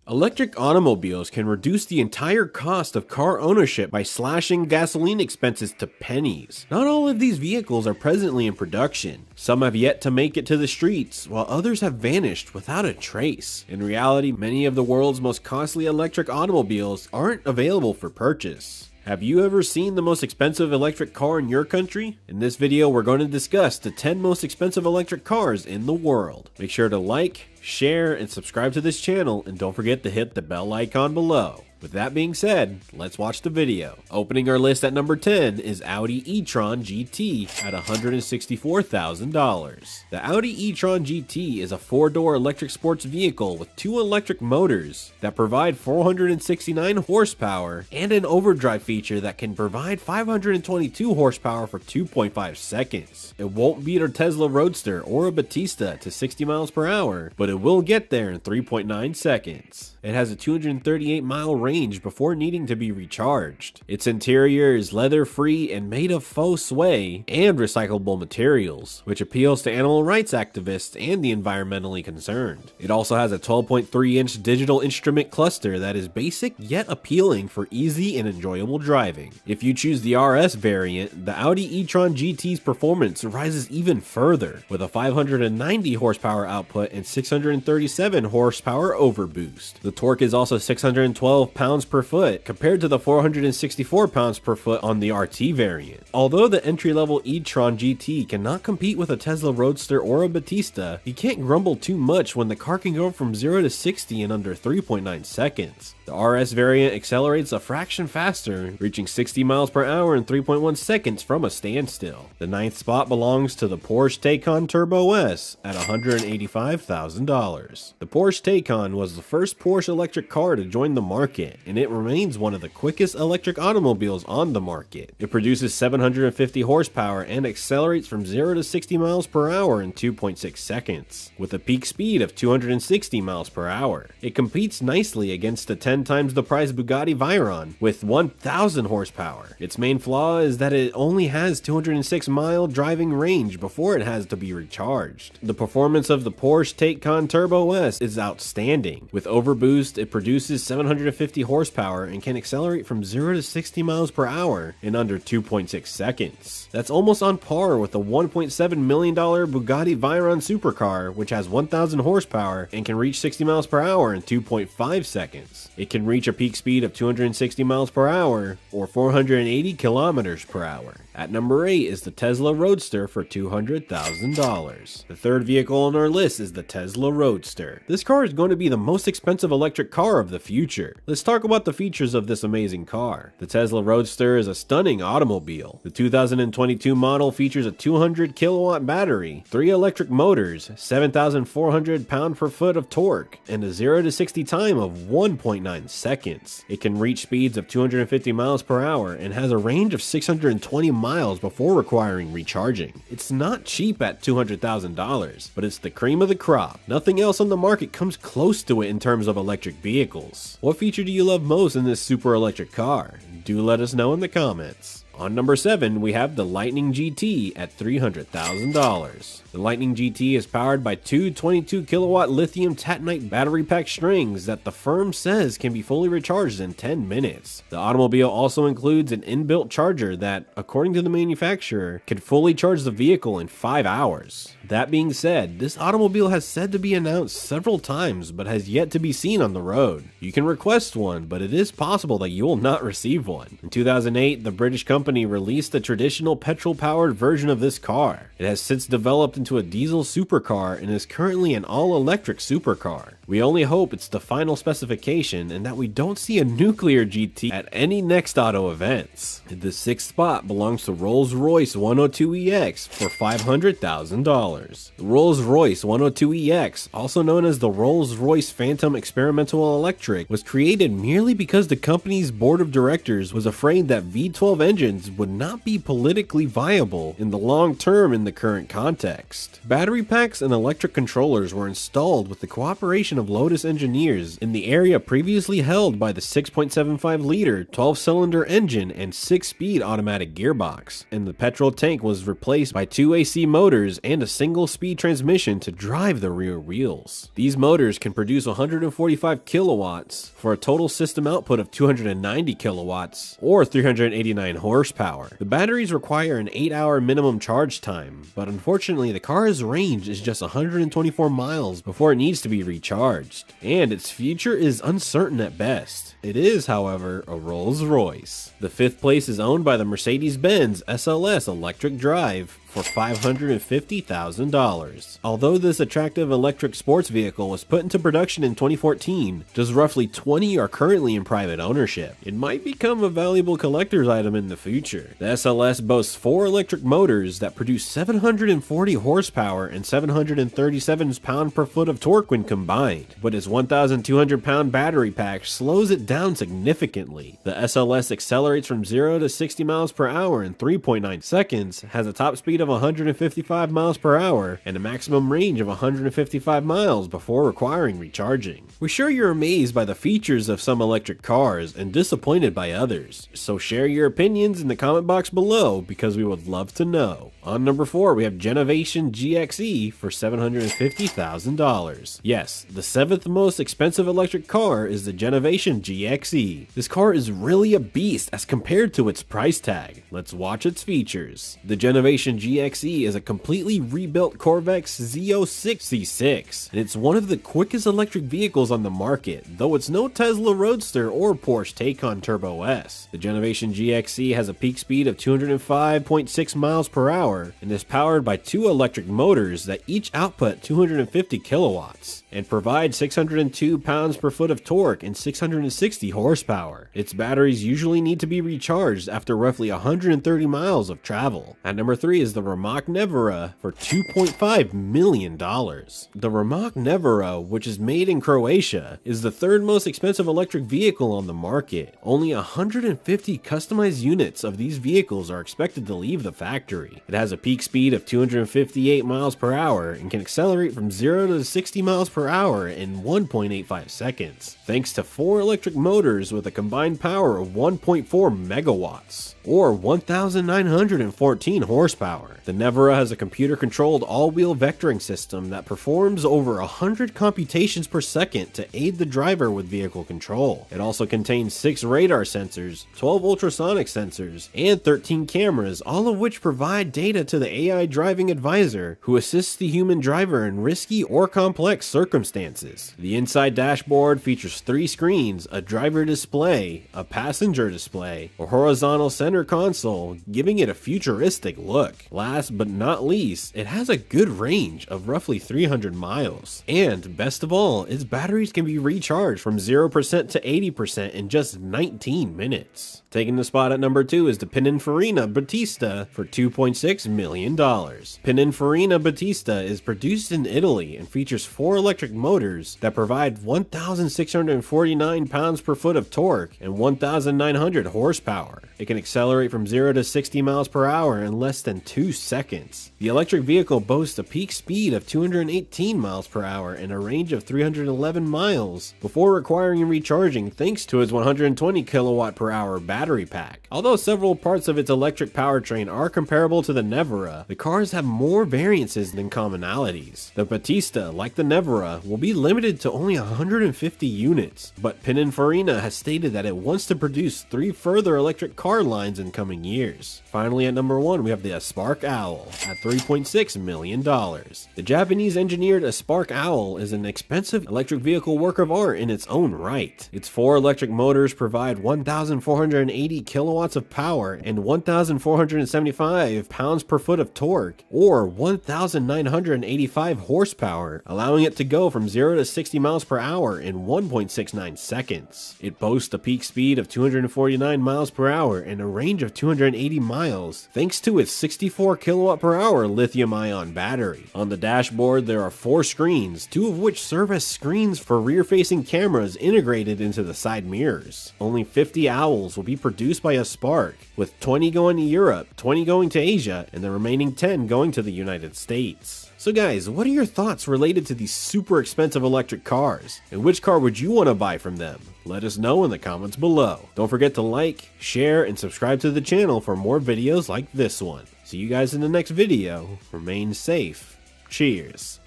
Electric automobiles can reduce the entire cost of car ownership by slashing gasoline expenses to pennies. Not all of these vehicles are presently in production. Some have yet to make it to the streets, while others have vanished without a trace. In reality, many of the world's most costly electric automobiles aren't available for purchase. Have you ever seen the most expensive electric car in your country? In this video, we're going to discuss the 10 most expensive electric cars in the world. Make sure to like, share, and subscribe to this channel, and don't forget to hit the bell icon below. With that being said, let's watch the video. Opening our list at number 10 is Audi e-tron GT at $164,000. The Audi e-tron GT is a 4-door electric sports vehicle with 2 electric motors that provide 469 horsepower and an overdrive feature that can provide 522 horsepower for 2.5 seconds. It won't beat a Tesla Roadster or a Battista to 60 miles per hour, but it will get there in 3.9 seconds. It has a 238-mile range before needing to be recharged. Its interior is leather-free and made of faux suede and recyclable materials, which appeals to animal rights activists and the environmentally concerned. It also has a 12.3-inch digital instrument cluster that is basic yet appealing for easy and enjoyable driving. If you choose the RS variant, the Audi e-tron GT's performance rises even further, with a 590 horsepower output and 637 horsepower overboost. The torque is also 612 pounds per foot compared to the 464 pounds per foot on the RT variant. Although the entry-level e-tron GT cannot compete with a Tesla Roadster or a Battista, you can't grumble too much when the car can go from 0 to 60 in under 3.9 seconds. The RS variant accelerates a fraction faster, reaching 60 miles per hour in 3.1 seconds from a standstill. The 9th spot belongs to the Porsche Taycan Turbo S at $185,000. The Porsche Taycan was the first Porsche electric car to join the market, and it remains one of the quickest electric automobiles on the market. It produces 750 horsepower and accelerates from 0 to 60 miles per hour in 2.6 seconds, with a peak speed of 260 miles per hour. It competes nicely against the 10 times the price Bugatti Veyron with 1,000 horsepower. Its main flaw is that it only has 206-mile driving range before it has to be recharged. The performance of the Porsche Taycan Turbo S is outstanding. With overboost, it produces 750 horsepower and can accelerate from 0 to 60 miles per hour in under 2.6 seconds. That's almost on par with the $1.7 million Bugatti Veyron supercar, which has 1,000 horsepower and can reach 60 miles per hour in 2.5 seconds. It can reach a peak speed of 260 miles per hour or 480 kilometers per hour. At number 8 is the Tesla Roadster for $200,000. The third vehicle on our list is the Tesla Roadster. This car is going to be the most expensive electric car of the future. Let's talk about the features of this amazing car. The Tesla Roadster is a stunning automobile. The 2022 model features a 200 kilowatt battery, 3 electric motors, 7,400 pound-per-foot of torque, and a 0 to 60 time of 1.9 seconds. It can reach speeds of 250 miles per hour and has a range of 620 miles before requiring recharging. It's not cheap at $200,000, but it's the cream of the crop. Nothing else on the market comes close to it in terms of electric vehicles. What feature do you love most in this super electric car? Do let us know in the comments. On number 7, we have the Lightning GT at $300,000. The Lightning GT is powered by 2 22 kilowatt lithium tatanite battery pack strings that the firm says can be fully recharged in 10 minutes. The automobile also includes an inbuilt charger that, according to the manufacturer, can fully charge the vehicle in 5 hours. That being said, this automobile has said to be announced several times but has yet to be seen on the road. You can request one, but it is possible that you will not receive one. In 2008, the British company released a traditional petrol-powered version of this car. It has since developed into a diesel supercar and is currently an all-electric supercar. We only hope it's the final specification and that we don't see a nuclear GT at any next auto events. The 6th spot belongs to Rolls-Royce 102EX for $500,000. The Rolls-Royce 102EX, also known as the Rolls-Royce Phantom Experimental Electric, was created merely because the company's board of directors was afraid that V12 engines would not be politically viable in the long term in the current context. Battery packs and electric controllers were installed with the cooperation of Lotus engineers in the area previously held by the 6.75-liter 12-cylinder engine and 6-speed automatic gearbox, and the petrol tank was replaced by 2 AC motors and a single-speed transmission to drive the rear wheels. These motors can produce 145 kilowatts for a total system output of 290 kilowatts or 389 horsepower. The batteries require an 8-hour minimum charge time, but unfortunately the car's range is just 124 miles before it needs to be recharged, and its future is uncertain at best. It is, however, a Rolls-Royce. The 5th place is owned by the Mercedes-Benz SLS electric drive for $550,000. Although this attractive electric sports vehicle was put into production in 2014, just roughly 20 are currently in private ownership. It might become a valuable collector's item in the future. The SLS boasts 4 electric motors that produce 740 horsepower and 737 pound-per-foot of torque when combined, but its 1,200-pound battery pack slows it down significantly. The SLS accelerates from 0 to 60 miles per hour in 3.9 seconds, has a top speed of 155 miles per hour, and a maximum range of 155 miles before requiring recharging. We're sure you're amazed by the features of some electric cars and disappointed by others, so share your opinions in the comment box below because we would love to know. On number 4, we have Genovation GXE for $750,000. Yes, the 7th most expensive electric car is the Genovation GXE. This car is really a beast as compared to its price tag. Let's watch its features. The Genovation GXE is a completely rebuilt Corvette Z06 C6, and it's one of the quickest electric vehicles on the market, though it's no Tesla Roadster or Porsche Taycan Turbo S. The Genovation GXE has a peak speed of 205.6 miles per hour and is powered by 2 electric motors that each output 250 kilowatts and provide 602 pounds-per-foot of torque and 660 horsepower. Its batteries usually need to be recharged after roughly 130 miles of travel. At number 3 is the Rimac Nevera for $2.5 million. The Rimac Nevera, which is made in Croatia, is the 3rd most expensive electric vehicle on the market. Only 150 customized units of these vehicles are expected to leave the factory. It has a peak speed of 258 miles per hour and can accelerate from 0 to 60 miles per hour in 1.85 seconds, thanks to 4 electric motors with a combined power of 1.4 megawatts, or 1,914 horsepower. The Nevera has a computer-controlled all-wheel vectoring system that performs over 100 computations per second to aid the driver with vehicle control. It also contains 6 radar sensors, 12 ultrasonic sensors, and 13 cameras, all of which provide data to the AI driving advisor who assists the human driver in risky or complex circumstances. The inside dashboard features 3 screens, a driver display, a passenger display, a horizontal center console, giving it a futuristic look. Last but not least, it has a good range of roughly 300 miles. And best of all, its batteries can be recharged from 0% to 80% in just 19 minutes. Taking the spot at number 2 is the Pininfarina Battista for $2.6 million. Pininfarina Battista is produced in Italy and features 4 electric motors that provide 1,649 pounds-per-foot of torque and 1,900 horsepower. It can accelerate from 0 to 60 miles per hour in less than 2 seconds. The electric vehicle boasts a peak speed of 218 miles per hour and a range of 311 miles before requiring recharging thanks to its 120 kilowatt per hour battery pack. Although several parts of its electric powertrain are comparable to the Nevera, the cars have more variances than commonalities. The Battista, like the Nevera, will be limited to only 150 units, but Pininfarina has stated that it wants to produce 3 further electric car lines in coming years. Finally, at number 1, we have the Spark Owl at $3.6 million. The Japanese engineered Spark Owl is an expensive electric vehicle work of art in its own right. Its 4 electric motors provide 1,480 kilowatts of power and 1,475 pounds-per-foot of torque, or 1,985 horsepower, allowing it to go from 0 to 60 miles per hour in 1.69 seconds. It boasts a peak speed of 249 miles per hour and a range of 280 miles, thanks to its 64 24 kilowatt per hour lithium-ion battery. On the dashboard, there are 4 screens, 2 of which serve as screens for rear-facing cameras integrated into the side mirrors. Only 50 owls will be produced by a Spark, with 20 going to Europe, 20 going to Asia, and the remaining 10 going to the United States. So guys, what are your thoughts related to these super expensive electric cars? And which car would you want to buy from them? Let us know in the comments below. Don't forget to like, share, and subscribe to the channel for more videos like this one. See you guys in the next video. Remain safe. Cheers.